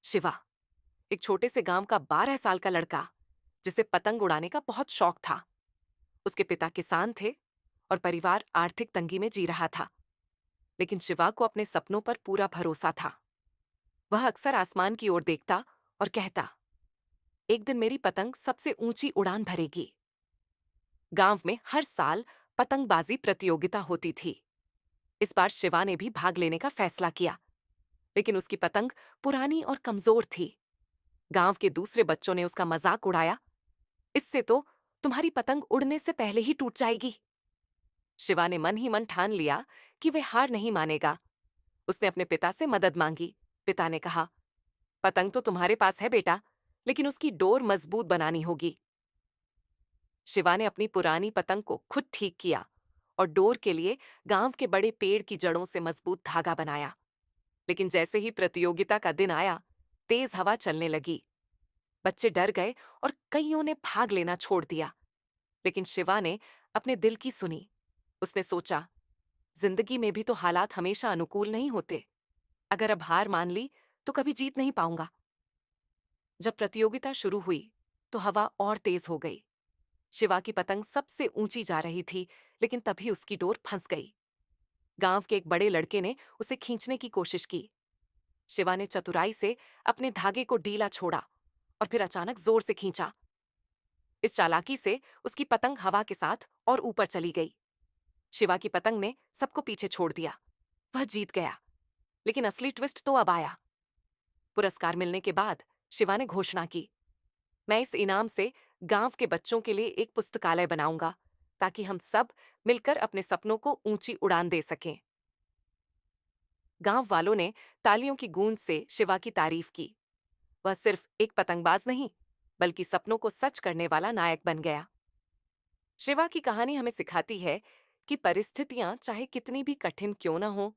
शिवा, एक छोटे से गांव का 12 साल का लड़का, जिसे पतंग उड़ाने का बहुत शौक था। उसके पिता किसान थे और परिवार आर्थिक तंगी में जी रहा था। लेकिन शिवा को अपने सपनों पर पूरा भरोसा था। वह अक्सर आसमान की ओर देखता और कहता, एक दिन मेरी पतंग सबसे ऊंची उड़ान भरेगी। गांव में हर साल पतंगबाजी प्रतियोगिता होती थी। इस बार शिवा ने भी भाग लेने का फैसला किया, लेकिन उसकी पतंग पुरानी और कमजोर थी। गांव के दूसरे बच्चों ने उसका मजाक उड़ाया, इससे तो तुम्हारी पतंग उड़ने से पहले ही टूट जाएगी। शिवा ने मन ही मन ठान लिया कि वे हार नहीं मानेगा। उसने अपने पिता से मदद मांगी। पिता ने कहा, पतंग तो तुम्हारे पास है बेटा, लेकिन उसकी डोर मजबूत बनानी होगी। शिवा ने अपनी पुरानी पतंग को खुद ठीक किया और डोर के लिए गांव के बड़े पेड़ की जड़ों से मजबूत धागा बनाया। लेकिन जैसे ही प्रतियोगिता का दिन आया, तेज हवा चलने लगी। बच्चे डर गए और कईयों ने भाग लेना छोड़ दिया। लेकिन शिवा ने अपने दिल की सुनी। उसने सोचा, जिंदगी में भी तो हालात हमेशा अनुकूल नहीं होते। अगर अब हार मान ली तो कभी जीत नहीं पाऊंगा। जब प्रतियोगिता शुरू हुई तो हवा और तेज हो गई। शिवा की पतंग सबसे ऊंची जा रही थी, लेकिन तभी उसकी डोर फंस गई। गांव के एक बड़े लड़के ने उसे खींचने की कोशिश की। शिवा ने चतुराई से अपने धागे को ढीला छोड़ा और फिर अचानक जोर से खींचा। इस चालाकी से उसकी पतंग हवा के साथ और ऊपर चली गई। शिवा की पतंग ने सबको पीछे छोड़ दिया। वह जीत गया। लेकिन असली ट्विस्ट तो अब आया। पुरस्कार मिलने के बाद शिवा ने घोषणा की, मैं इस इनाम से गांव के बच्चों के लिए एक पुस्तकालय बनाऊंगा, ताकि हम सब मिलकर अपने सपनों को ऊंची उड़ान दे सकें। गांव वालों ने तालियों की गूंज से शिवा की तारीफ की। वह सिर्फ एक पतंगबाज नहीं, बल्कि सपनों को सच करने वाला नायक बन गया। शिवा की कहानी हमें सिखाती है कि परिस्थितियां चाहे कितनी भी कठिन क्यों ना हो,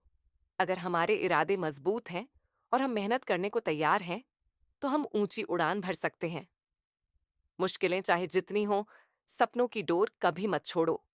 अगर हमारे इरादे मजबूत हैं और हम मेहनत करने को तैयार हैं, तो हम ऊंची उड़ान भर सकते हैं। मुश्किलें चाहे जितनी हो, सपनों की डोर कभी मत छोड़ो।